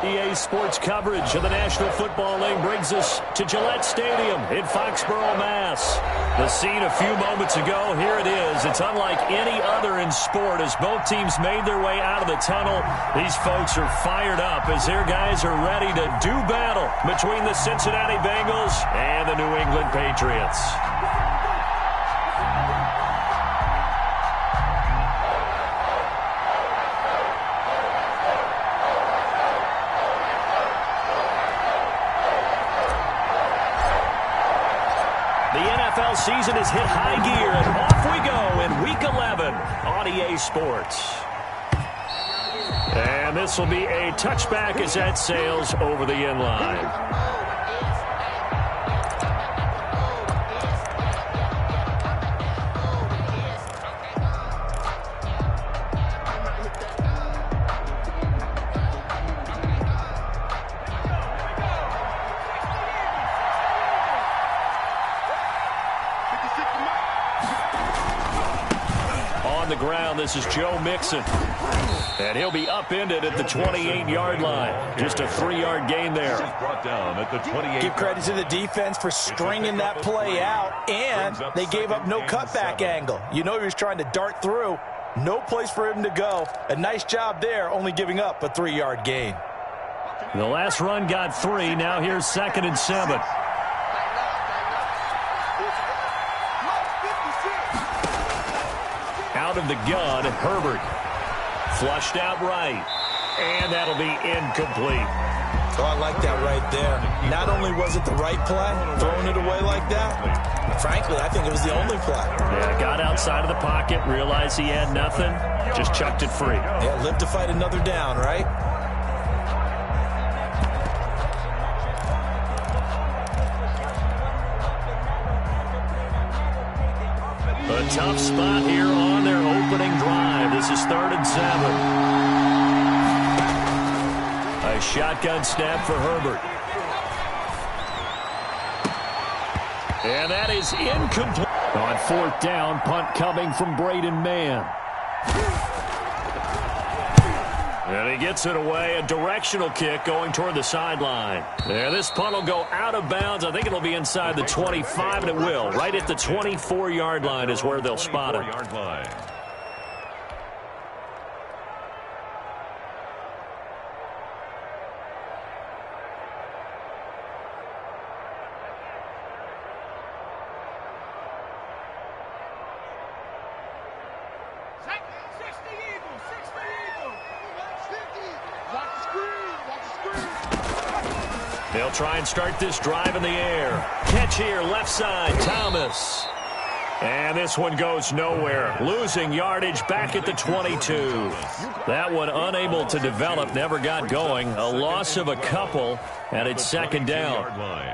EA Sports coverage of the National Football League brings us to Gillette Stadium in Foxborough, Mass. The scene a few moments ago, here it is. It's unlike any other in sport as both teams made their way out of the tunnel. These folks are fired up as their guys are ready to do battle between the Cincinnati Bengals and the New England Patriots. NFL season has hit high gear, and off we go in Week 11 on EA Sports. And this will be a touchback as that sails over the end line. This is Joe Mixon, and he'll be upended at the 28-yard line. Just a 3-yard gain there. Brought down at the 28. Give credit to the defense for stringing that play out, and they gave up no cutback angle. You know he was trying to dart through. No place for him to go. A nice job there, only giving up a 3-yard gain. The last run got 3. Now here's 2nd and 7. Out of the gun, Herbert. Flushed out right. And that'll be incomplete. Oh, I like that right there. Not only was it the right play, throwing it away like that, frankly, I think it was the only play. Yeah, got outside of the pocket, realized he had nothing, just chucked it free. Yeah, live to fight another down, right? A tough spot here on their opening drive. This is 3rd and 7. A shotgun snap for Herbert. And that is incomplete. On 4th down, punt coming from Braden Mann. And he gets it away, a directional kick going toward the sideline. And this punt will go out of bounds. I think it'll be inside the 25, and it will. Right at the 24-yard line is where they'll spot it. They'll try and start this drive in the air. Catch here, left side, Thomas. And this one goes nowhere. Losing yardage back at the 22. That one unable to develop, never got going. A loss of a couple, and it's 2nd down.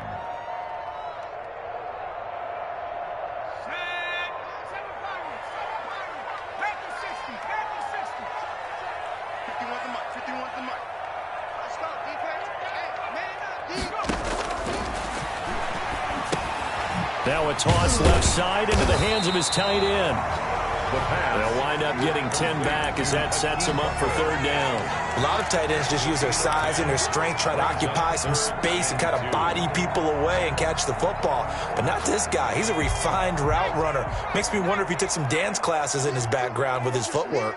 Now a toss left side into the hands of his tight end. They'll wind up getting 10 back as that sets him up for 3rd down. A lot of tight ends just use their size and their strength, try to occupy some space and kind of body people away and catch the football. But not this guy. He's a refined route runner. Makes me wonder if he took some dance classes in his background with his footwork.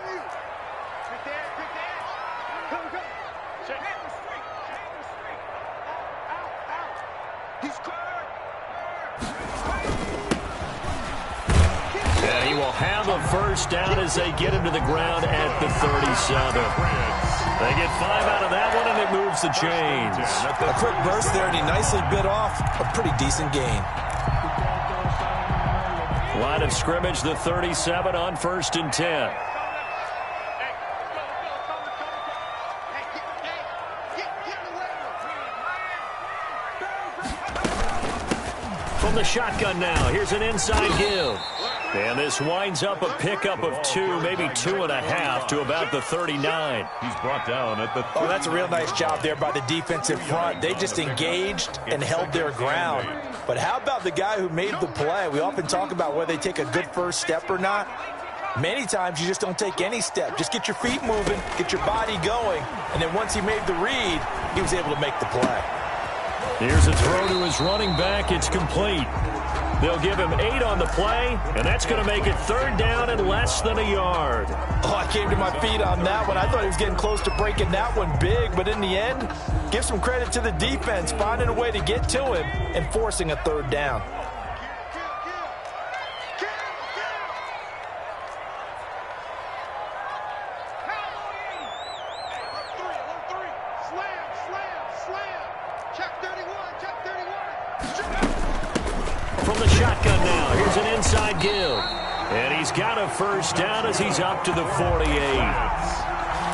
First down as they get him to the ground at the 37. They get 5 out of that one, and it moves the chains. A quick burst there, and he nicely bit off a pretty decent gain. Line of scrimmage, the 37 on 1st and 10. From the shotgun now, here's an inside give. And this winds up a pickup of 2, maybe 2.5 to about the 39. He's brought down at the 30. Oh, that's a real nice job there by the defensive front. They just engaged and held their ground. But how about the guy who made the play? We often talk about whether they take a good first step or not. Many times you just don't take any step. Just get your feet moving, get your body going, and then once he made the read, he was able to make the play. Here's a throw to his running back. It's complete. They'll give him 8 on the play, and that's going to make it 3rd down and less than a yard. Oh, I came to my feet on that one. I thought he was getting close to breaking that one big, but in the end, give some credit to the defense, finding a way to get to him and forcing a 3rd down. From the shotgun now, here's an inside give. And he's got a 1st down as he's up to the 48.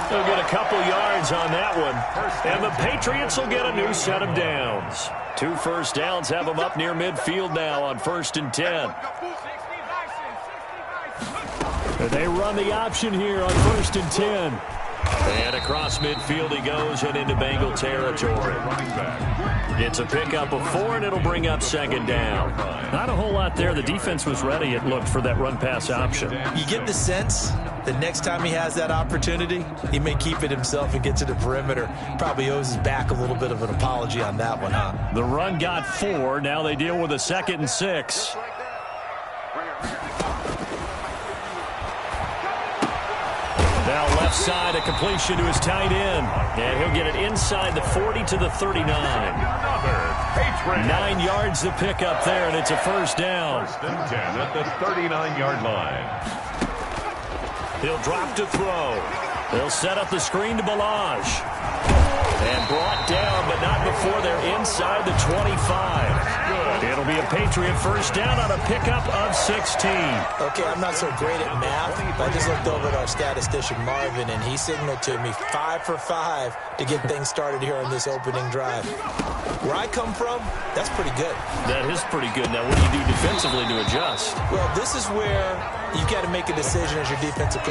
They'll get a couple yards on that one. And the Patriots will get a new set of downs. 2 first downs have them up near midfield now on 1st and 10. And they run the option here on 1st and 10. And across midfield he goes and into Bengal territory. It's a pickup of 4, and it'll bring up 2nd down. Not a whole lot there. The defense was ready, it looked, for that run-pass option. You get the sense that next time he has that opportunity, he may keep it himself and get to the perimeter. Probably owes his back a little bit of an apology on that one, huh? The run got 4. Now they deal with a 2nd and 6. Now left side, a completion to his tight end. And he'll get it inside the 40 to the 39. 9 yards to pick up there, and it's a 1st down. 1st and 10 at the 39-yard line. He'll drop to throw. They'll set up the screen to Balaj. And brought down, but not before they're inside the 25. It'll be a Patriot 1st down on a pickup of 16. Okay, I'm not so great at math, but I just looked over at our statistician, Marvin, and he signaled to me 5 for 5 to get things started here on this opening drive. Where I come from, that's pretty good. That is pretty good. Now, what do you do defensively to adjust? Well, this is where you've got to make a decision as a defensive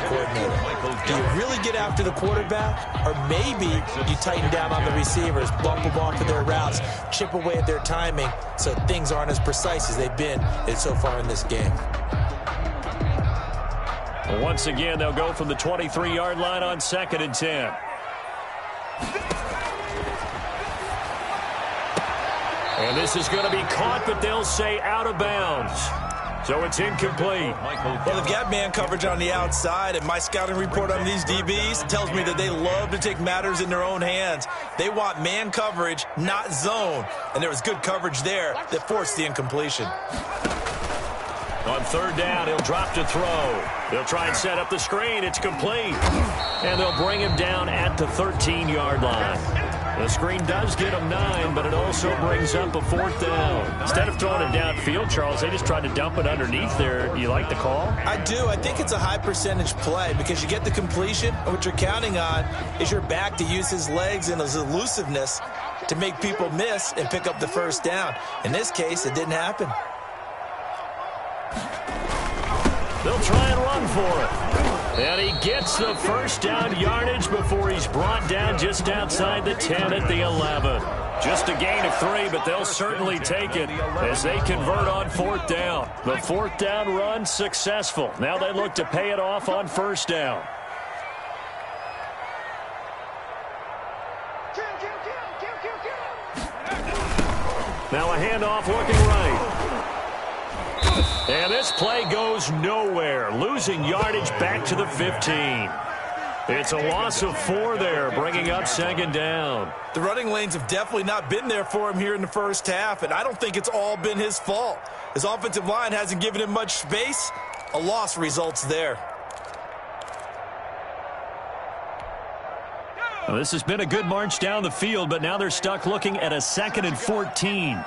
coordinator. Do you really get after the quarterback, or maybe you tighten down on the receivers, bump them off of their routes, chip away at their timing so things aren't as precise as they've been so far in this game? Well, once again, they'll go from the 23-yard line on 2nd and 10. And this is going to be caught, but they'll say out of bounds. So it's incomplete. Well, they've got man coverage on the outside, and my scouting report on these DBs tells me that they love to take matters in their own hands. They want man coverage, not zone. And there was good coverage there that forced the incompletion. On 3rd down, he'll drop to throw. They'll try and set up the screen. It's complete. And they'll bring him down at the 13-yard line. The screen does get him 9, but it also brings up a 4th down. Instead of throwing it downfield, Charles, they just tried to dump it underneath there. You like the call? I do. I think it's a high-percentage play because you get the completion, and what you're counting on is your back to use his legs and his elusiveness to make people miss and pick up the 1st down. In this case, it didn't happen. They'll try and run for it. And he gets the 1st down yardage before he's brought down just outside the 10 at the 11. Just a gain of 3, but they'll certainly take it as they convert on 4th down. The 4th down run successful. Now they look to pay it off on 1st down. Now a handoff looking right. And this play goes nowhere, losing yardage back to the 15. It's a loss of 4 there, bringing up 2nd down. The running lanes have definitely not been there for him here in the 1st half, and I don't think it's all been his fault. His offensive line hasn't given him much space. A loss results there. Well, this has been a good march down the field, but now they're stuck looking at a 2nd and 14.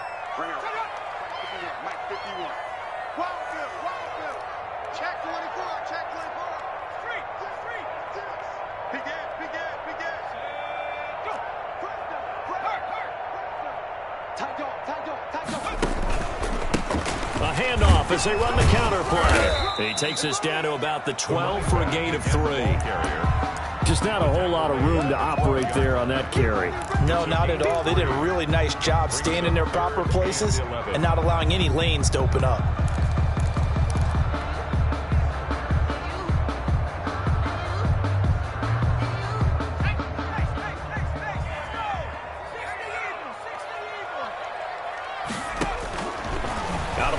A handoff as they run the counter play. He takes us down to about the 12 for a gain of 3. Just not a whole lot of room to operate there on that carry. No, not at all. They did a really nice job staying in their proper places and not allowing any lanes to open up.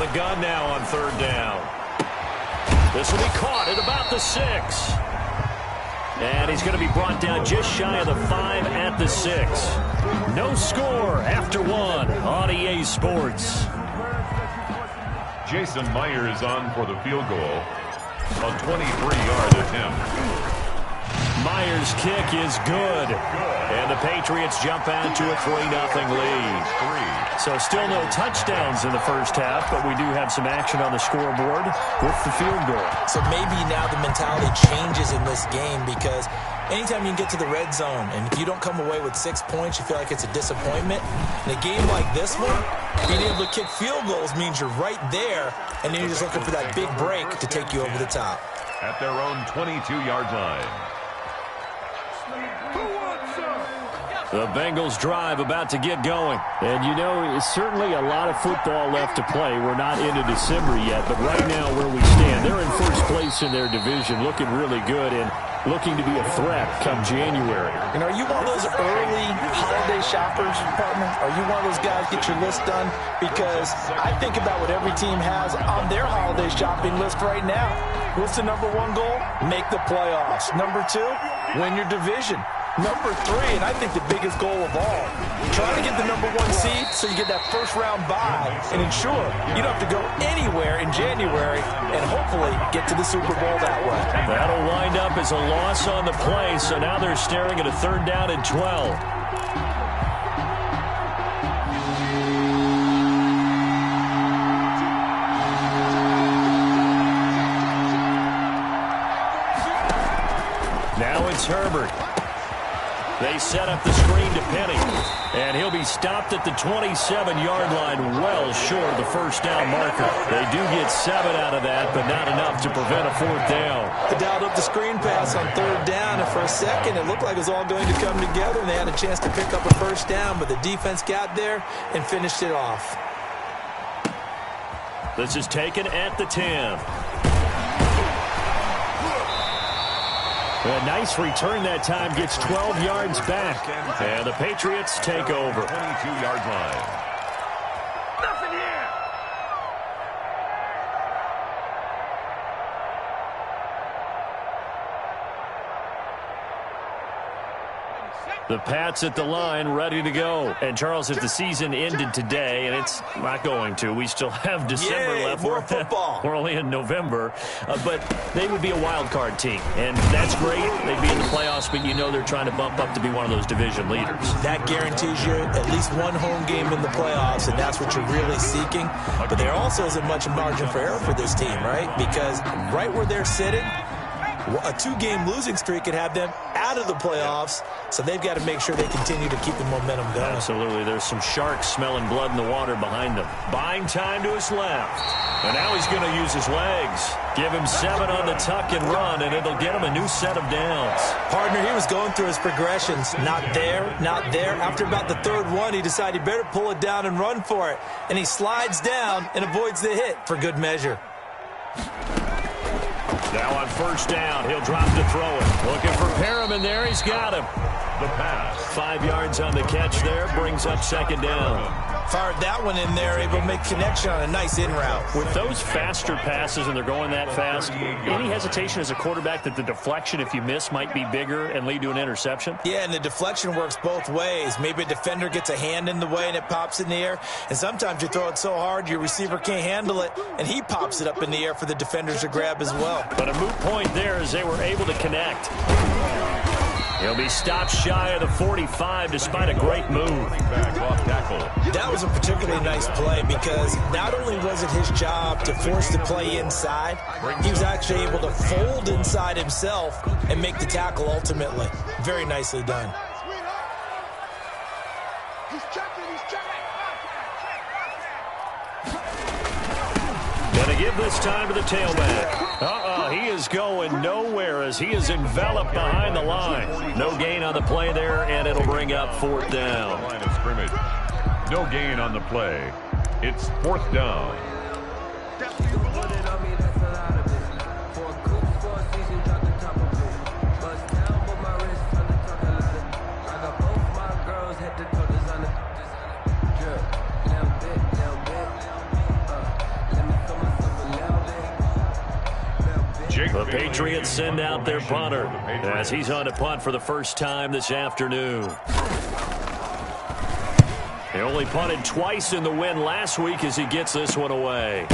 the gun now on third down. This will be caught at about the 6. And he's going to be brought down just shy of the 5 at the 6. No score after 1 on EA Sports. Jason Myers on for the field goal. A 23-yard attempt. Myers' kick is good. And the Patriots jump out to a 3-0 lead. So still no touchdowns in the first half, but we do have some action on the scoreboard with the field goal. So maybe now the mentality changes in this game, because anytime you can get to the red zone, and if you don't come away with 6 points, you feel like it's a disappointment. In a game like this one, being able to kick field goals means you're right there, and then you're just looking for that big break to take you over the top. At their own 22-yard line. The Bengals drive about to get going. And, you know, it's certainly a lot of football left to play. We're not into December yet, but right now where we stand, they're in first place in their division, looking really good and looking to be a threat come January. And are you one of those early holiday shoppers, partner? Are you one of those guys get your list done? Because I think about what every team has on their holiday shopping list right now. What's the number 1 goal? Make the playoffs. Number 2, win your division. Number 3, and I think the biggest goal of all, trying to get the number 1 seed so you get that first-round bye and ensure you don't have to go anywhere in January and hopefully get to the Super Bowl that way. That'll wind up as a loss on the play, so now they're staring at a 3rd down and 12. Now it's Herbert. They set up the screen to Penny, and he'll be stopped at the 27-yard line, well short of the first down marker. They do get 7 out of that, but not enough to prevent a 4th down. They dialed up the screen pass on 3rd down, and for a second it looked like it was all going to come together, and they had a chance to pick up a first down, but the defense got there and finished it off. This is taken at the 10. A nice return that time, gets 12 yards back. And the Patriots take over. 22-yard line. Nothing here. The Pats at the line, ready to go. And, Charles, if the season ended today, and it's not going to, we still have December left. More football. We're only in November. But they would be a wild card team. And that's great. They'd be in the playoffs, but you know they're trying to bump up to be one of those division leaders. That guarantees you at least 1 home game in the playoffs, and that's what you're really seeking. But there also isn't much margin for error for this team, right? Because right where they're sitting, a 2-game losing streak could have them out of the playoffs, so they've got to make sure they continue to keep the momentum going. Absolutely. There's some sharks smelling blood in the water behind them. Buying time to his left. And now he's going to use his legs. Give him 7 on the tuck and run, and it'll get him a new set of downs. Partner, he was going through his progressions. Not there, not there. After about the 3rd one, he decided he better pull it down and run for it. And he slides down and avoids the hit for good measure. Now on first down, he'll drop to throw it. Looking for Perriman there. He's got him. The pass. 5 yards on the catch there. Brings up 2nd down. Fired that one in there, able to make connection on a nice in route. With those faster passes and they're going that fast, any hesitation as a quarterback that the deflection, if you miss, might be bigger and lead to an interception? Yeah, and the deflection works both ways. Maybe a defender gets a hand in the way and it pops in the air. And sometimes you throw it so hard your receiver can't handle it, and he pops it up in the air for the defenders to grab as well. But a moot point there as they were able to connect. He'll be stopped shy of the 45 despite a great move. Back off tackle. That was a particularly nice play because not only was it his job to force the play inside, he was actually able to fold inside himself and make the tackle ultimately. Very nicely done. Gonna give this time to the tailback. He is going nowhere as he is enveloped behind the line. No gain on the play there, and it'll bring up 4th down. Line of scrimmage. No gain on the play. It's 4th down. Patriots send out their punter as he's on to punt for the first time this afternoon. He only punted twice in the win last week as he gets this one away.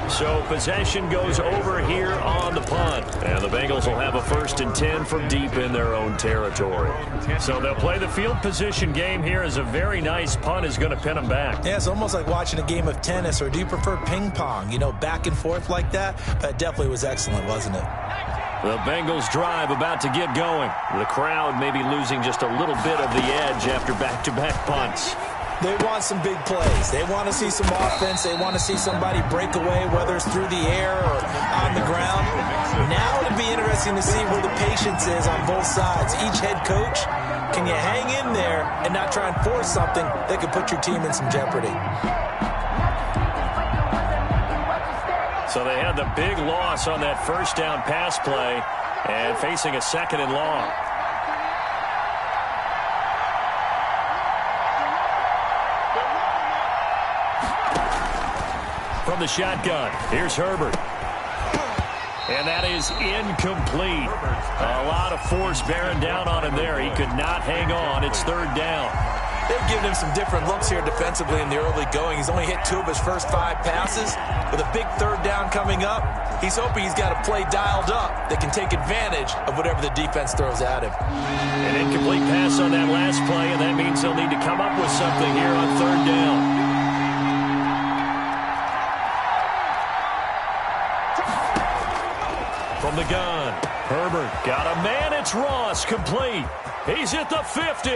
So possession goes over here on the punt. And the Bengals will have a 1st and 10 from deep in their own territory. So they'll play the field position game here as a very nice punt is going to pin them back. Yeah, it's almost like watching a game of tennis, or do you prefer ping pong? You know, back and forth like that? That definitely was excellent, wasn't it? The Bengals drive about to get going. The crowd may be losing just a little bit of the edge after back-to-back punts. They want some big plays. They want to see some offense. They want to see somebody break away, whether it's through the air or on the ground. Now it'll be interesting to see where the patience is on both sides. Each head coach, can you hang in there and not try and force something that could put your team in some jeopardy? So they had the big loss on that first down pass play and facing a 2nd and long. From the shotgun, here's Herbert. And that is incomplete. A lot of force bearing down on him there. He could not hang on. It's 3rd down. They've given him some different looks here defensively in the early going. He's only hit 2 of his first 5 passes. With a big 3rd down coming up, he's hoping he's got a play dialed up that can take advantage of whatever the defense throws at him. An incomplete pass on that last play, and that means they'll need to come up with something here on 3rd down. From the gun, Herbert got a man. It's Ross, complete. He's at the 50,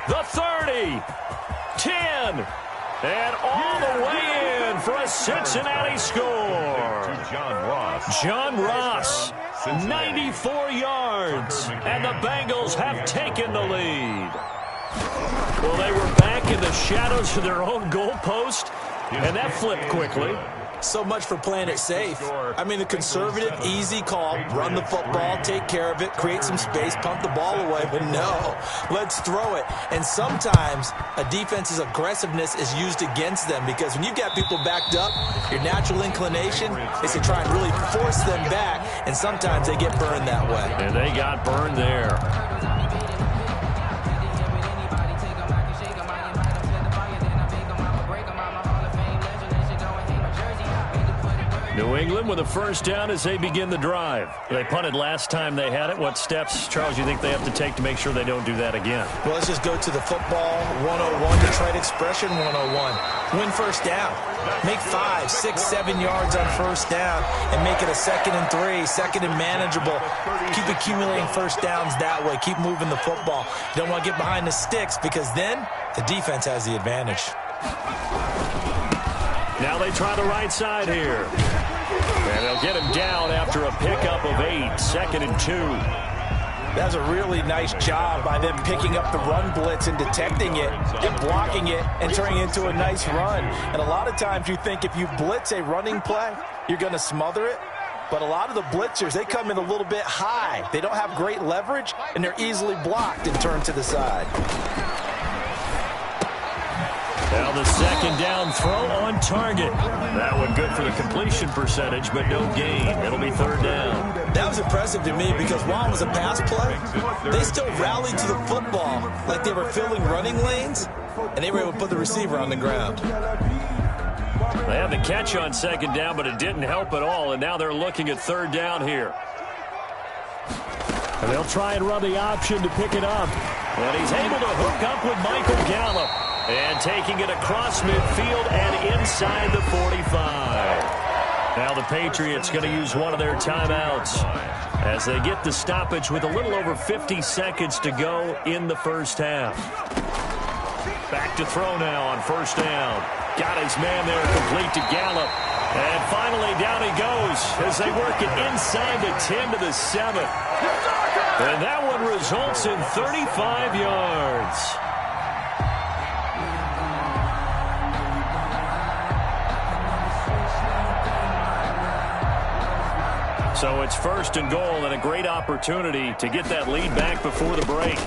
the 30, 10, and all the way in for a Cincinnati score. John Ross, 94 yards, and the Bengals have taken the lead. Well, they were back in the shadows of their own goalpost, and that flipped quickly. So much for playing it safe. I mean, the conservative, easy call, run the football, take care of it, create some space, punt the ball away. But no, let's throw it. And sometimes a defense's aggressiveness is used against them, because when you've got people backed up, your natural inclination is to try and really force them back, and sometimes they get burned that way. And they got burned there. New England with a 1st down as they begin the drive. They punted last time they had it. What steps, Charles, you think they have to take to make sure they don't do that again? Well, let's just go to the football 101, Detroit expression 101. Win 1st down. Make 5, 6, 7 yards on 1st down and make it a 2nd and 3, 2nd and manageable. Keep accumulating 1st downs that way. Keep moving the football. You don't want to get behind the sticks, because then the defense has the advantage. Now they try the right side here. And they'll get him down after a pickup of 8, 2nd and 2. That's a really nice job by them picking up the run blitz and detecting it and blocking it and turning it into a nice run. And a lot of times you think if you blitz a running play, you're going to smother it. But a lot of the blitzers, they come in a little bit high. They don't have great leverage, and they're easily blocked and turned to the side. Now the 2nd down throw on target. That one good for the completion percentage, but no gain. It'll be 3rd down. That was impressive to me, because while it was a pass play, they still rallied to the football like they were filling running lanes, and they were able to put the receiver on the ground. They had the catch on 2nd down, but it didn't help at all, and now they're looking at 3rd down here. And they'll try and run the option to pick it up. And he's able to hook up with Michael Gallup. And taking it across midfield and inside the 45. Now the Patriots going to use one of their timeouts as they get the stoppage with a little over 50 seconds to go in the 1st half. Back to throw now on 1st down. Got his man there, complete to Gallup. And finally down he goes as they work it inside the 10 to the 7. And that one results in 35 yards. So it's 1st and goal, and a great opportunity to get that lead back before the break.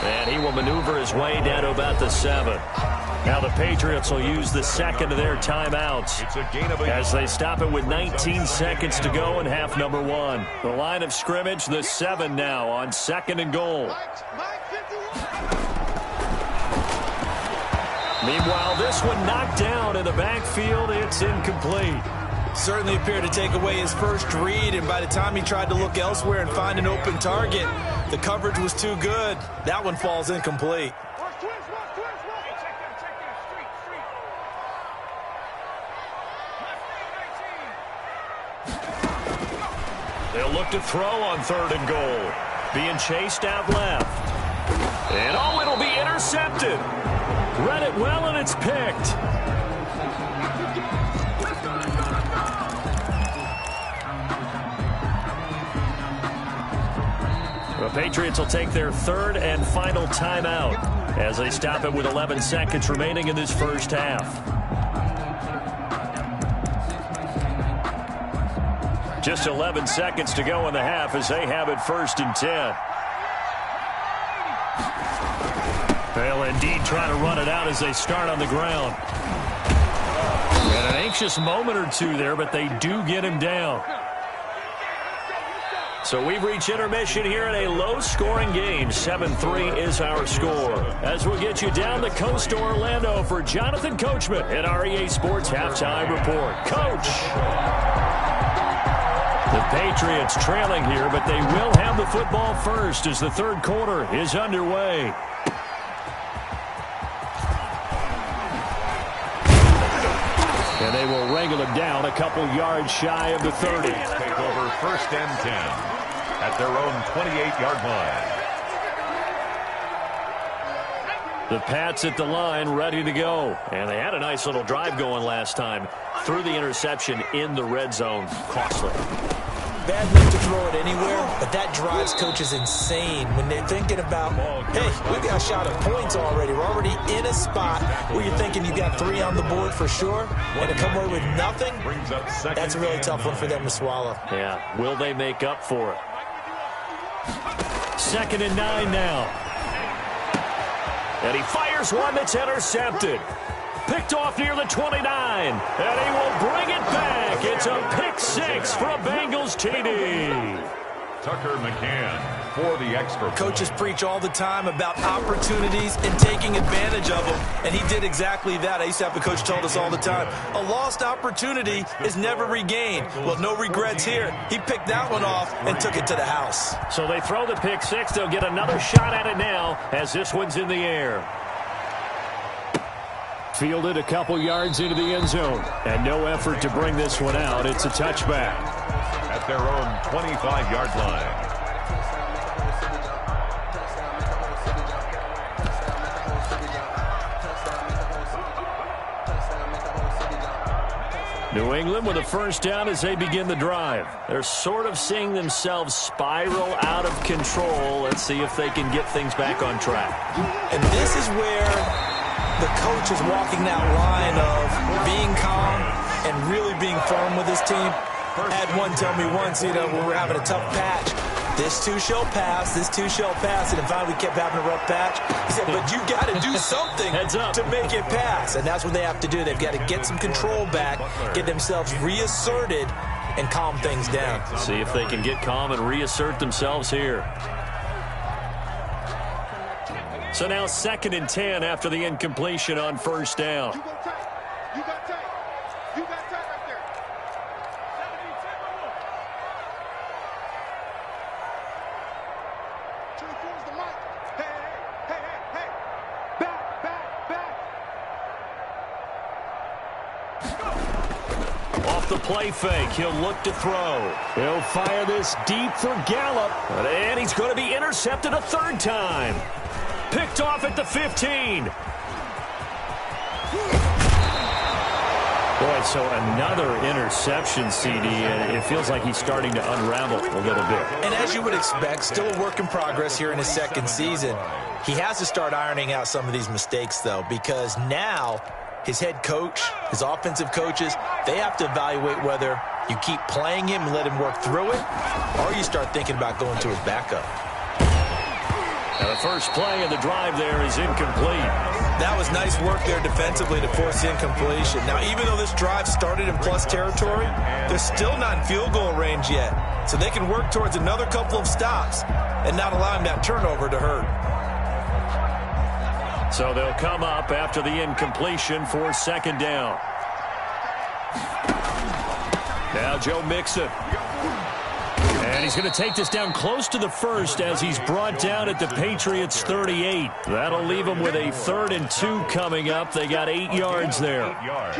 And he will maneuver his way down to about the 7. Now the Patriots will use the second of their timeouts as they stop it with 19 seconds to go in half number 1. The line of scrimmage, the 7 now on 2nd and goal. Meanwhile, this one knocked down in the backfield. It's incomplete. Certainly appeared to take away his first read, and by the time he tried to look elsewhere and find an open target, the coverage was too good. That one falls incomplete. They'll look to throw on 3rd and goal. Being chased out left. And oh, it'll be intercepted. Read it well, and it's picked. The Patriots will take their 3rd and final timeout as they stop it with 11 seconds remaining in this first half. Just 11 seconds to go in the half as they have it 1st and 10. They'll indeed try to run it out as they start on the ground. And an anxious moment or two there, but they do get him down. So we've reached intermission here in a low-scoring game. 7-3 is our score. As we'll get you down the coast to Orlando for Jonathan Coachman at our EA Sports Halftime Report. Coach! The Patriots trailing here, but they will have the football first as the 3rd quarter is underway. And they will wrangle him down a couple yards shy of the 30. Take over 1st and 10 at their own 28-yard line. The Pats at the line, ready to go. And they had a nice little drive going last time. Threw the interception in the red zone. Costly. Bad move to throw it anywhere, but that drives coaches insane when they're thinking about, hey, we've got a shot at points already. We're already in a spot where you're thinking you got 3 on the board for sure, and to come away with nothing, that's a really tough one for them to swallow. Yeah, will they make up for it? 2nd and 9 now. And he fires one that's intercepted. Picked off near the 29, and he will bring it back. It's a pick 6 for a Bengals TD. Tucker McCann for the extra point. Coaches preach all the time about opportunities and taking advantage of them, and he did exactly that. I used to have a coach told us all the time, a lost opportunity is never regained. Well, no regrets here. He picked that one off and took it to the house. So they throw the pick 6. They'll get another shot at it now as this one's in the air. Fielded a couple yards into the end zone, and no effort to bring this one out. It's a touchback. At their own 25-yard line. New England with a first down as they begin the drive. They're sort of seeing themselves spiral out of control. Let's see if they can get things back on track. And this is where the coach is walking that line of being calm and really being firm with his team. Had one tell me once, when we're having a tough patch, this too shall pass, this too shall pass. And if we kept having a rough patch, he said, but you got to do something to make it pass. And that's what they have to do. They've got to get some control back, get themselves reasserted, and calm things down. See if they can get calm and reassert themselves here. So now 2nd and 10 after the incompletion on first down. You got tight. You got tight. You got tight right there. 24's the mic. Hey. Back. Off the play fake, he'll look to throw. He'll fire this deep for Gallup. And he's going to be intercepted a 3rd time. Picked off at the 15. Boy, so another interception, CD, and it feels like he's starting to unravel a little bit. And as you would expect, still a work in progress here in his 2nd season. He has to start ironing out some of these mistakes, though, because now his head coach, his offensive coaches, they have to evaluate whether you keep playing him and let him work through it, or you start thinking about going to his backup. Now the first play of the drive there is incomplete. That was nice work there defensively to force the incompletion. Now, even though this drive started in plus territory, they're still not in field goal range yet. So they can work towards another couple of stops and not allowing that turnover to hurt. So they'll come up after the incompletion for second down. Now Joe Mixon. And he's going to take this down close to the first as he's brought down at the Patriots' 38. That'll leave them with a 3rd and 2 coming up. They got 8 yards there. 8 yards.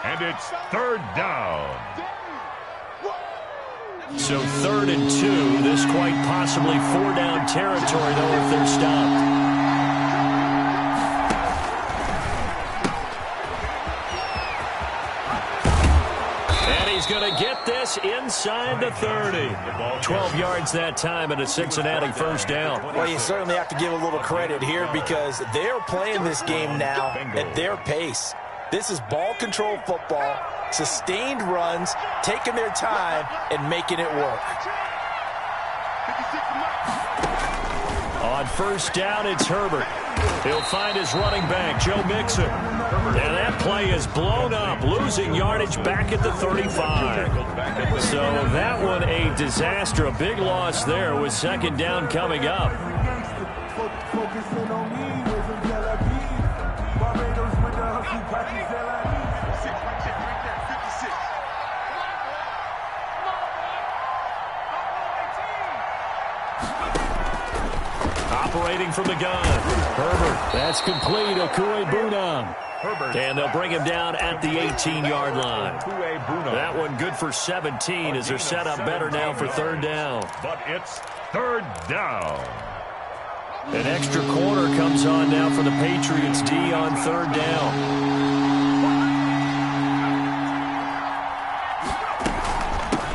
And it's 3rd down. So 3rd and 2. This quite possibly 4-down territory, though, if they're stopped. He's going to get this inside the 30. 12 yards that time and a Cincinnati first down. Well, you certainly have to give a little credit here because they're playing this game now at their pace. This is ball control football, sustained runs, taking their time and making it work. On first down, it's Herbert. He'll find his running back, Joe Mixon. And that play is blown up, losing yardage back at the 35. So that one a disaster, a big loss there with second down coming up. Operating from the gun. Herbert. That's complete. Okue-Bunam. And they'll bring him down at the 18-yard line. That one good for 17 as they're set up better now for 3rd down. But it's 3rd down. An extra corner comes on now for the Patriots D on 3rd down.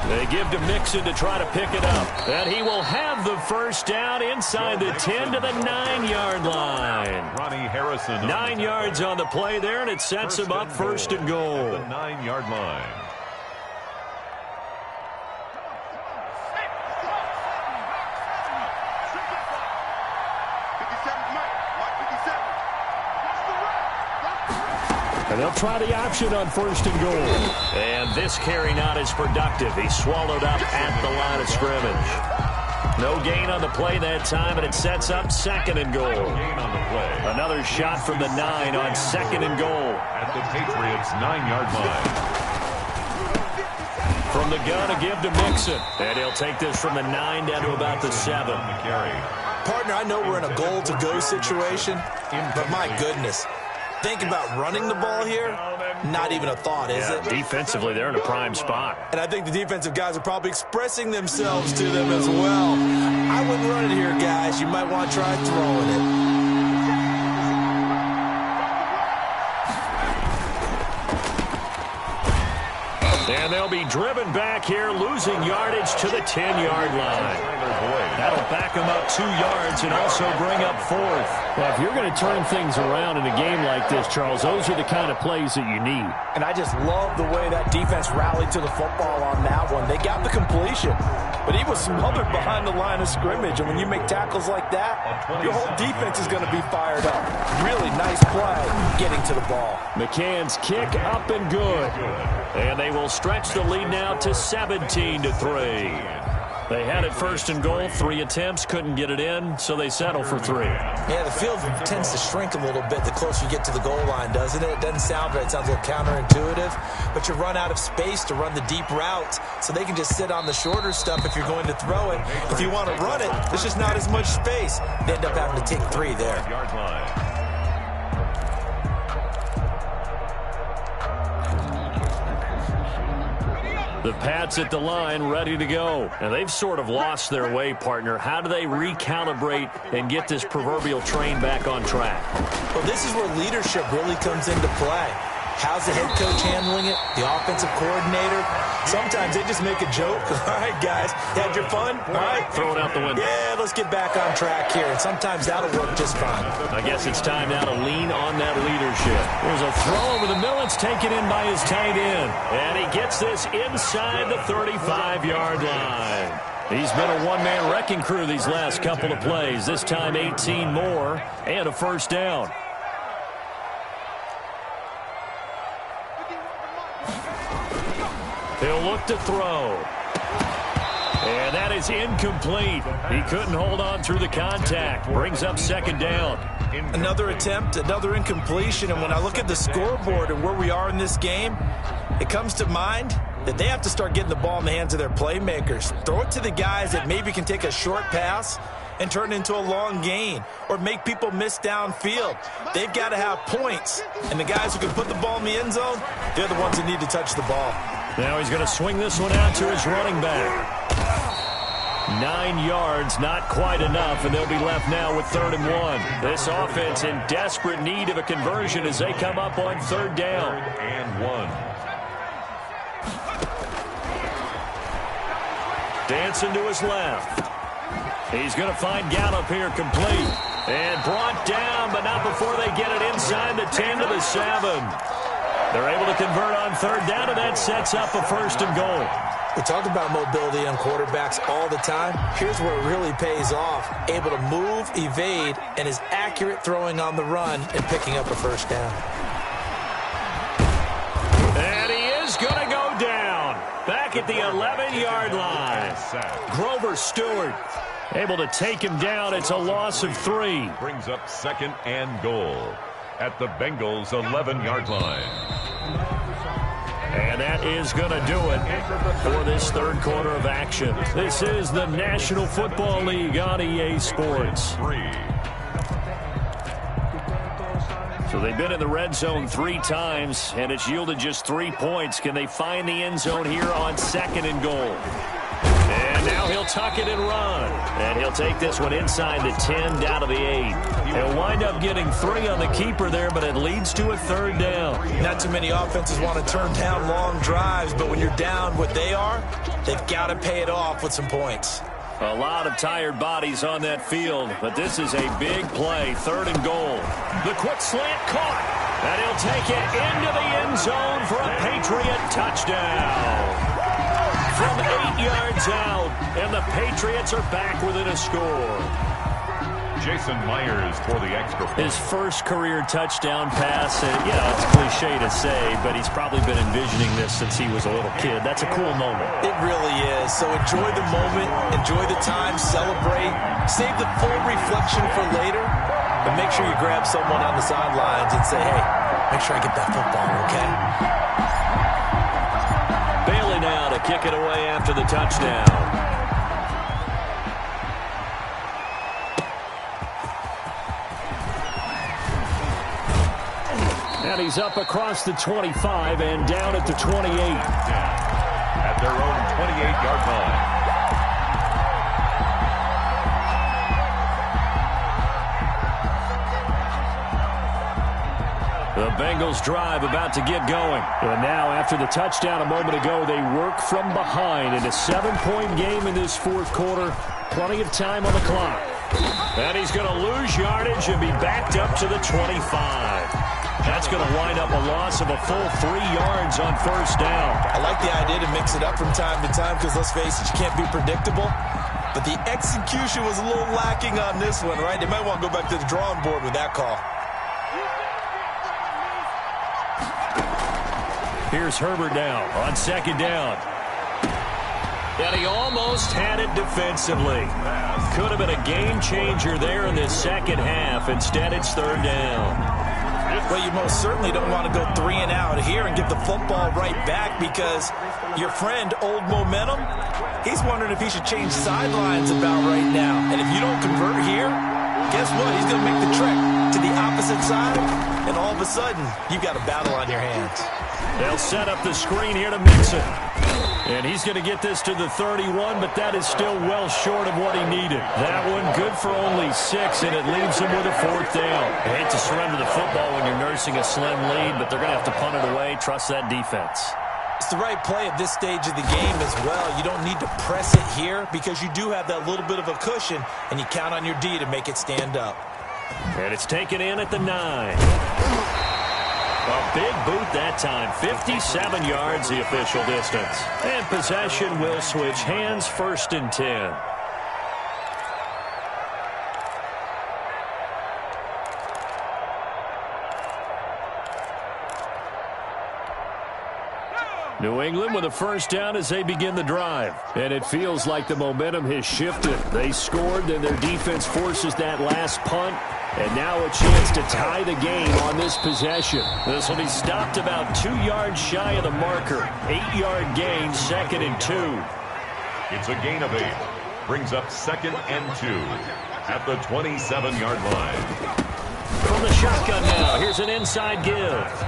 They give to Mixon to try to pick it up. And he will have the first down inside the 10 to the 9-yard line. Ronnie Harrison. 9 yards on the play there, and it sets him up 1st and goal. The 9-yard line. And they'll try the option on 1st and goal. And this carry not as productive. He's swallowed up at the line of scrimmage. No gain on the play that time, and it sets up 2nd and goal. Gain on the play. Another shot from the 9 on 2nd and goal. At the Patriots' 9-yard line. From the gun, a give to Mixon. And he'll take this from the 9 down to about the 7. Partner, I know we're in a goal-to-go situation, but my goodness. Think about running the ball here. Not even a thought, is it? Defensively, they're in a prime spot. And I think the defensive guys are probably expressing themselves to them as well. I wouldn't run it here, guys. You might want to try throwing it. And they'll be driven back here, losing yardage to the 10-yard line. That'll back them up 2 yards and also bring up 4th. Well, if you're going to turn things around in a game like this, Charles, those are the kind of plays that you need. And I just love the way that defense rallied to the football on that one. They got the completion, but he was smothered behind the line of scrimmage. And when you make tackles like that, your whole defense is going to be fired up. Really nice play getting to the ball. McCann's kick up and good. And they will stretch the lead now to 17-3. They had it 1st and goal, 3 attempts, couldn't get it in, so they settle for 3. Yeah, the field tends to shrink a little bit the closer you get to the goal line, doesn't it? It doesn't sound right. It sounds a little counterintuitive, but you run out of space to run the deep routes, so they can just sit on the shorter stuff if you're going to throw it. If you want to run it, there's just not as much space. They end up having to take 3 there. Yard line. The Pats at the line, ready to go. And they've sort of lost their way, partner. How do they recalibrate and get this proverbial train back on track? Well, this is where leadership really comes into play. How's the head coach handling it? The offensive coordinator? Sometimes they just make a joke. All right, guys, you had your fun? All right. Throw it out the window. Yeah, let's get back on track here. And sometimes that'll work just fine. I guess it's time now to lean on that leadership. There's a throw over the middle. It's taken in by his tight end. And he gets this inside the 35-yard line. He's been a one-man wrecking crew these last couple of plays. This time 18 more and a first down. He'll look to throw. And that is incomplete. He couldn't hold on through the contact. Brings up second down. Another attempt, another incompletion. And when I look at the scoreboard and where we are in this game, it comes to mind that they have to start getting the ball in the hands of their playmakers. Throw it to the guys that maybe can take a short pass and turn it into a long gain or make people miss downfield. They've got to have points. And the guys who can put the ball in the end zone, they're the ones that need to touch the ball. Now he's going to swing this one out to his running back. 9 yards, not quite enough, and they'll be left now with 3rd and 1. This offense in desperate need of a conversion as they come up on 3rd down. 3rd and 1. Dancing to his left. He's going to find Gallup here complete. And brought down, but not before they get it inside the 10 to the 7. They're able to convert on 3rd down, and that sets up a 1st and goal. We talk about mobility on quarterbacks all the time. Here's where it really pays off. Able to move, evade, and is accurate throwing on the run and picking up a 1st down. And he is going to go down. Back at the 11-yard line. Grover Stewart able to take him down. It's a loss of 3. Brings up 2nd and goal at the Bengals' 11-yard line. And that is going to do it for this 3rd quarter of action. This is the National Football League on EA Sports. So they've been in the red zone 3 times, and it's yielded just 3 points. Can they find the end zone here on 2nd and goal? And now he'll tuck it and run. And he'll take this one inside the 10 down to the 8. He'll wind up getting 3 on the keeper there, but it leads to a 3rd down. Not too many offenses want to turn down long drives, but when you're down what they are, they've got to pay it off with some points. A lot of tired bodies on that field, but this is a big play. 3rd and goal. The quick slant caught. And he'll take it into the end zone for a Patriot touchdown. From 8 yards out, and the Patriots are back within a score. Jason Myers for the extra point. His first career touchdown pass. It's cliche to say, but he's probably been envisioning this since he was a little kid. That's a cool moment. It really is. So enjoy the moment, enjoy the time, celebrate, save the full reflection for later, but make sure you grab someone on the sidelines and say, hey, make sure I get that football, okay? Bailey now to kick it away after the touchdown. And he's up across the 25 and down at the 28. At their own 28-yard line. The Bengals drive about to get going. And now after the touchdown a moment ago, they work from behind in a 7-point game in this 4th quarter. Plenty of time on the clock. And he's going to lose yardage and be backed up to the 25. That's going to wind up a loss of a full 3 yards on 1st down. I like the idea to mix it up from time to time because, let's face it, you can't be predictable. But the execution was a little lacking on this one, right? They might want to go back to the drawing board with that call. Here's Herbert now on 2nd down. And he almost had it defensively. Could have been a game changer there in this 2nd half. Instead, it's 3rd down. Well, you most certainly don't want to go 3 and out here and get the football right back because your friend, Old Momentum, he's wondering if he should change sidelines about right now. And if you don't convert here, guess what? He's going to make the trek to the opposite side, and all of a sudden, you've got a battle on your hands. They'll set up the screen here to Mixon. And he's going to get this to the 31, but that is still well short of what he needed. That one good for only 6, and it leaves him with a 4th down. I hate to surrender the football when you're nursing a slim lead, but they're going to have to punt it away. Trust that defense. It's the right play at this stage of the game as well. You don't need to press it here because you do have that little bit of a cushion, and you count on your D to make it stand up. And it's taken in at the 9. A big boot that time. 57 yards the official distance. And possession will switch hands, 1st and 10. New England with a 1st down as they begin the drive. And it feels like the momentum has shifted. They scored, then their defense forces that last punt. And now a chance to tie the game on this possession. This will be stopped about 2 yards shy of the marker. 8-yard gain, 2nd and 2. It's a gain of 8. Brings up 2nd and 2 at the 27-yard line. From the shotgun now, here's an inside give.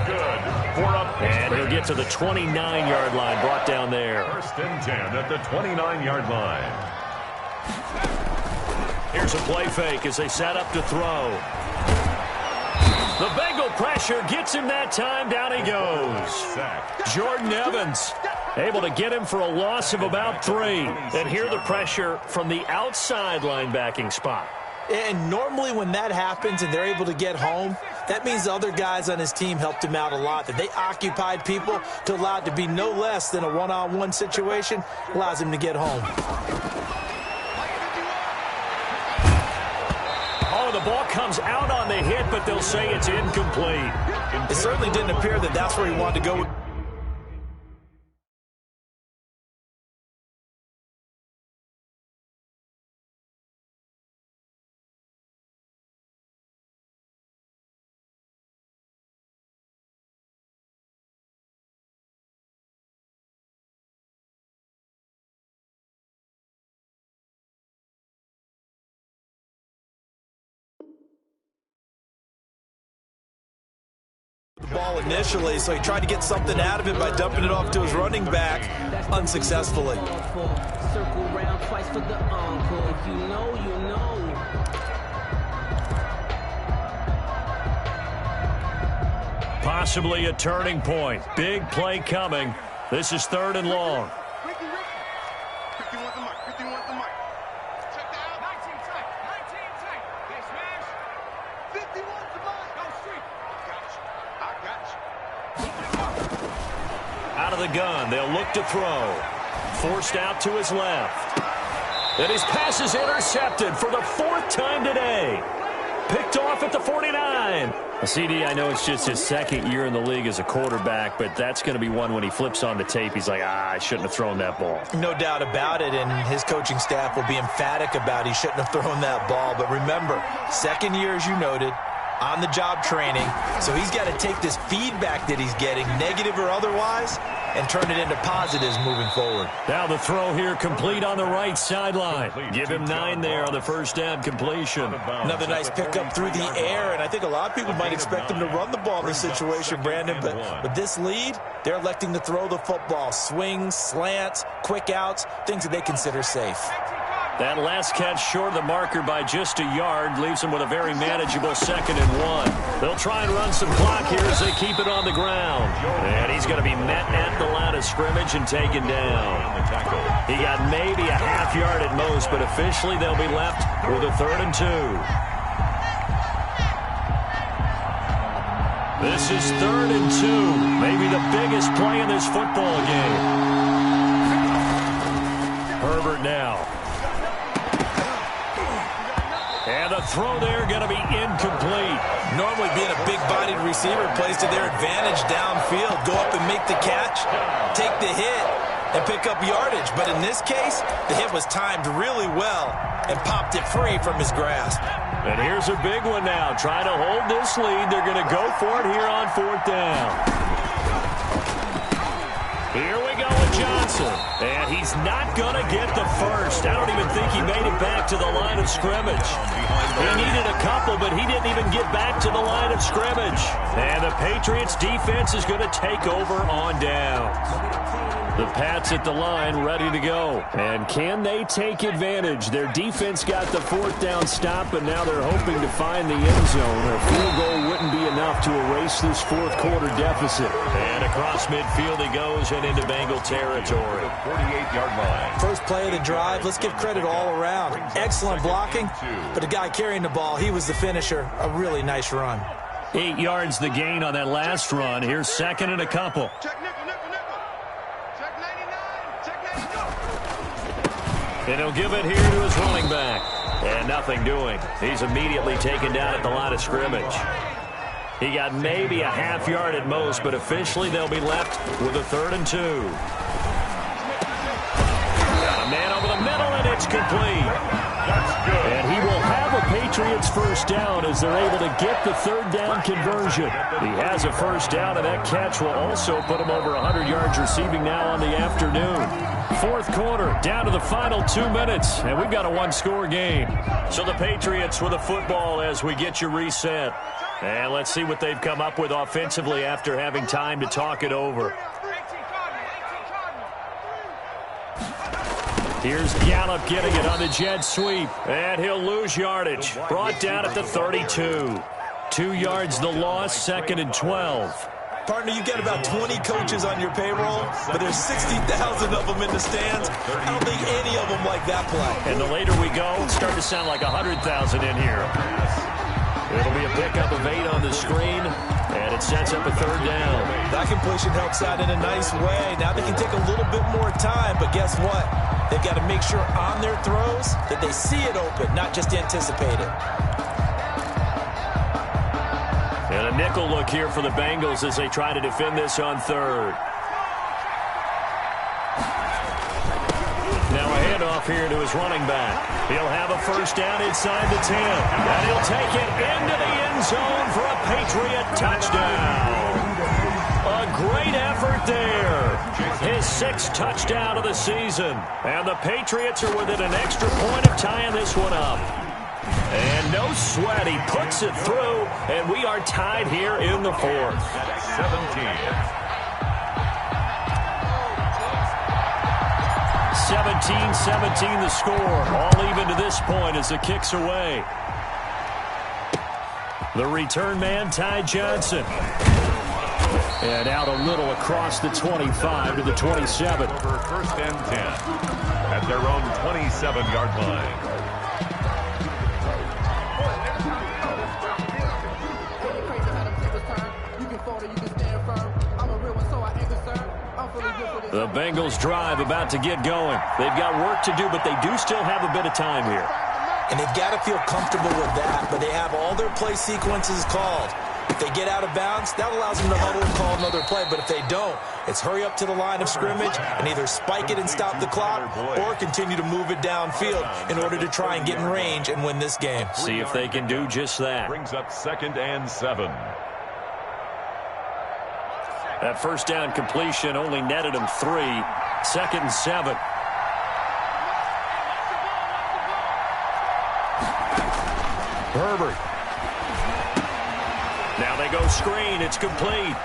Good. 4 up. And he'll get to the 29-yard line, brought down there. 1st and 10 at the 29-yard line. Here's a play fake as they set up to throw. The Bengal pressure gets him that time. Down he goes. Jordan Evans able to get him for a loss of about 3. And here the pressure from the outside linebacking spot. And normally when that happens and they're able to get home, that means the other guys on his team helped him out a lot. That they occupied people to allow it to be no less than a one-on-one situation, allows him to get home. Oh, the ball comes out on the hit, but they'll say it's incomplete. It certainly didn't appear that that's where he wanted to go. The ball initially, so he tried to get something out of it by dumping it off to his running back unsuccessfully. Circle round twice for the encore. If you know, you know. Possibly a turning point. Big play coming. This is 3rd and long. Ricky. 51 the mic. 51 the mic. Check that out. 19 tight. 19 tight. They smash. 51 the mic. Go street. I got you. Out of the gun, they'll look to throw. Forced out to his left. And his pass is intercepted for the 4th time today. Picked off at the 49. CD, I know it's just his 2nd year in the league as a quarterback, but that's going to be one when he flips on the tape. He's like, I shouldn't have thrown that ball. No doubt about it, and his coaching staff will be emphatic about he shouldn't have thrown that ball. But remember, 2nd year, as you noted, on-the-job training, so he's got to take this feedback that he's getting, negative or otherwise, and turn it into positives moving forward. Now the throw here complete on the right sideline. Give him 9 there on the 1st down completion. Another nice pickup through the air, and I think a lot of people might expect him to run the ball in this situation, Brandon, but with this lead, they're electing to throw the football. Swings, slants, quick outs, things that they consider safe. That last catch short of the marker by just a yard leaves him with a very manageable 2nd and 1. They'll try and run some clock here as they keep it on the ground. And he's going to be met at the line of scrimmage and taken down. He got maybe a half yard at most, but officially they'll be left with a 3rd and 2. This is 3rd and 2. Maybe the biggest play in this football game. Herbert now. And the throw there going to be incomplete. Normally being a big-bodied receiver plays to their advantage downfield. Go up and make the catch, take the hit, and pick up yardage. But in this case, the hit was timed really well and popped it free from his grasp. And here's a big one now. Trying to hold this lead. They're going to go for it here on 4th down. Here we go with Johnson. And he's not going to get the first. I don't even think he made it back to the line of scrimmage. He needed a couple, but he didn't even get back to the line of scrimmage. And the Patriots defense is going to take over on down. The Pats at the line ready to go. And can they take advantage? Their defense got the 4th down stop, but now they're hoping to find the end zone. A field goal wouldn't be enough to erase this 4th quarter deficit. And across midfield he goes and into Bengal territory. 48-yard line. First play of the drive, let's give credit all around. Excellent blocking, but the guy carrying the ball, he was the finisher. A really nice run. 8 yards the gain on that last run. Here's second and a couple. Check nickel, nickel, nickel. Check 99. Check 99. And he'll give it here to his running back. And nothing doing. He's immediately taken down at the line of scrimmage. He got maybe a half yard at most, but officially they'll be left with a 3rd and 2. Got a man over the middle, and it's complete. And he will have a Patriots first down as they're able to get the 3rd down conversion. He has a first down, and that catch will also put him over 100 yards receiving now on the afternoon. 4th quarter, down to the final 2 minutes, and we've got a 1-score game. So the Patriots with the football as we get you reset. And let's see what they've come up with offensively after having time to talk it over. Here's Gallup getting it on the jet sweep, and he'll lose yardage. Brought down at the 32. 2 yards the loss, 2nd and 12. Partner, you get about 20 coaches on your payroll, but there's 60,000 of them in the stands. I don't think any of them like that play. And the later we go, it's starting to sound like 100,000 in here. It'll be a pickup of 8 on the screen, and it sets up a 3rd down. That completion helps out in a nice way. Now they can take a little bit more time, but guess what? They've got to make sure on their throws that they see it open, not just anticipate it. And a nickel look here for the Bengals as they try to defend this on 3rd. Now a handoff here to his running back. He'll have a first down inside the 10. And he'll take it into the end zone for a Patriot touchdown. A great effort there. His 6th touchdown of the season. And the Patriots are within an extra point of tying this one up. And no sweat. He puts it through. And we are tied here in the 4th. 17. 17-17 the score. All even to this point as the kick's away. The return man, Ty Johnson. And out a little across the 25 to the 27. Over 1st and 10 at their own 27-yard line. The Bengals drive about to get going. They've got work to do, but they do still have a bit of time here. And they've got to feel comfortable with that, but they have all their play sequences called. If they get out of bounds, that allows them to huddle and call another play. But if they don't, it's hurry up to the line of scrimmage and either spike it and stop the clock or continue to move it downfield in order to try and get in range and win this game. See if they can do just that. Brings up 2nd and 7. That first down completion only netted him 3. 2nd and 7. Herbert. Now they go screen. It's complete.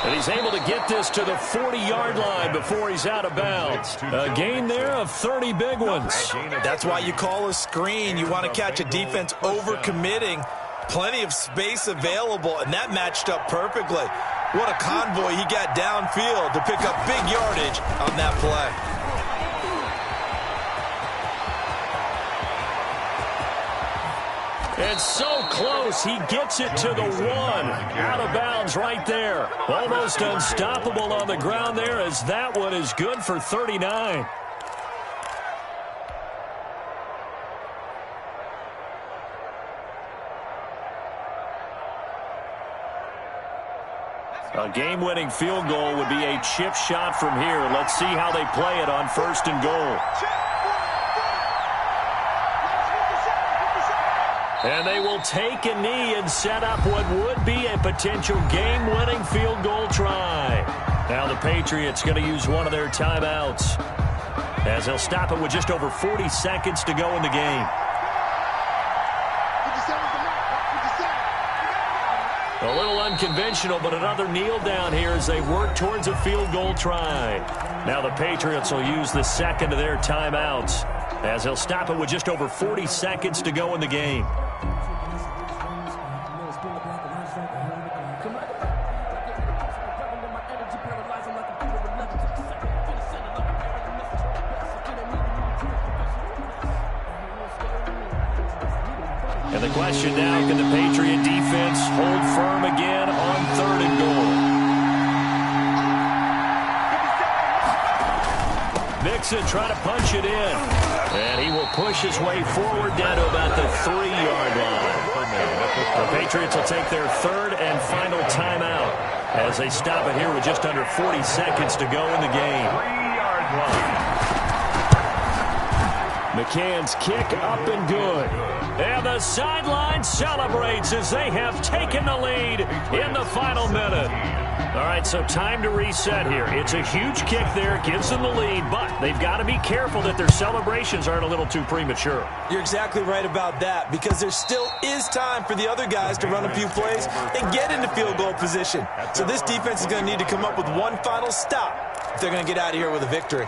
And he's able to get this to the 40-yard line before he's out of bounds. A gain there of 30 big ones. That's why you call a screen. You want to catch a defense overcommitting. Plenty of space available, and that matched up perfectly. What a convoy he got downfield to pick up big yardage on that play. It's so close. He gets it to the 1. Out of bounds right there. Almost unstoppable on the ground there as that one is good for 39. A game-winning field goal would be a chip shot from here. Let's see how they play it on 1st and goal. And they will take a knee and set up what would be a potential game-winning field goal try. Now the Patriots going to use one of their timeouts as they'll stop it with just over 40 seconds to go in the game. A little unconventional, but another kneel down here as they work towards a field goal try. Now the Patriots will use the 2nd of their timeouts as they'll stop it with just over 40 seconds to go in the game. And the question now, can the Patriot defense hold firm again on 3rd and goal? Mixon trying to punch it in. And he will push his way forward down to about the 3-yard line. The Patriots will take their 3rd and final timeout as they stop it here with just under 40 seconds to go in the game. 3-yard line. McCann's kick up and good. And the sideline celebrates as they have taken the lead in the final minute. All right, so time to reset here. It's a huge kick there, gives them the lead, but they've got to be careful that their celebrations aren't a little too premature. You're exactly right about that, because there still is time for the other guys to run a few plays and get into field goal position. So this defense is going to need to come up with one final stop if they're going to get out of here with a victory.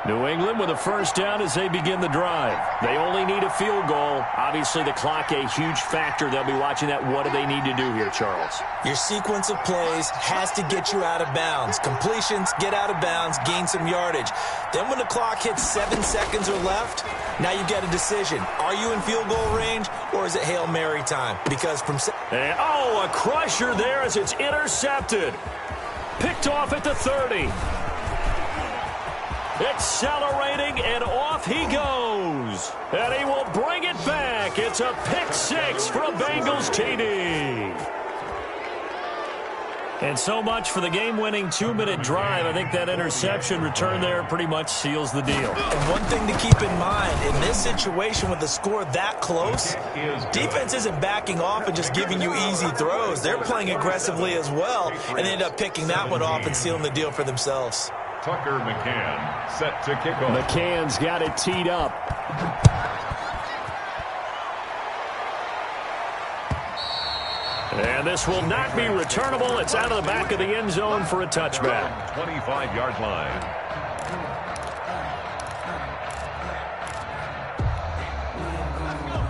New England with a first down as they begin the drive. They only need a field goal. Obviously, the clock a huge factor. They'll be watching that. What do they need to do here, Charles? Your sequence of plays has to get you out of bounds. Completions, get out of bounds, gain some yardage. Then when the clock hits 7 seconds or left, now you get a decision. Are you in field goal range, or is it Hail Mary time? Because from... And, oh, a crusher there as it's intercepted. Picked off at the 30. Accelerating, and off he goes. And he will bring it back. It's a pick 6 for a Bengals TD. And so much for the game-winning 2-minute drive. I think that interception return there pretty much seals the deal. And one thing to keep in mind, in this situation with the score that close, defense isn't backing off and just giving you easy throws. They're playing aggressively as well, and they end up picking that one off and sealing the deal for themselves. Tucker McCann set to kick off. McCann's got it teed up. And this will not be returnable. It's out of the back of the end zone for a touchback. 25-yard line.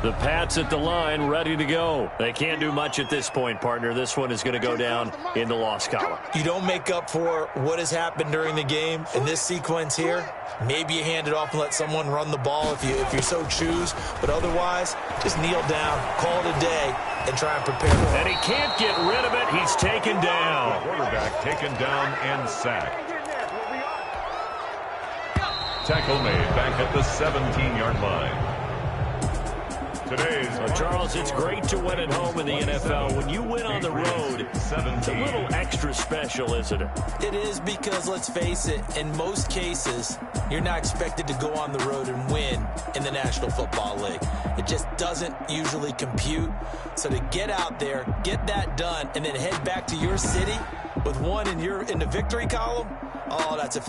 The Pats at the line, ready to go. They can't do much at this point, partner. This one is going to go down in the loss column. You don't make up for what has happened during the game in this sequence here. Maybe you hand it off and let someone run the ball if you so choose. But otherwise, just kneel down, call it a day, and try and prepare for it. And he can't get rid of it. He's taken down. Quarterback taken down and sacked. Tackle made back at the 17-yard line. So, Charles, it's great to win at home in the NFL. When you win on the road, it's a little extra special, isn't it? It is, because, let's face it, in most cases, you're not expected to go on the road and win in the National Football League. It just doesn't usually compute. So to get out there, get that done, and then head back to your city with one in the victory column, oh, that's a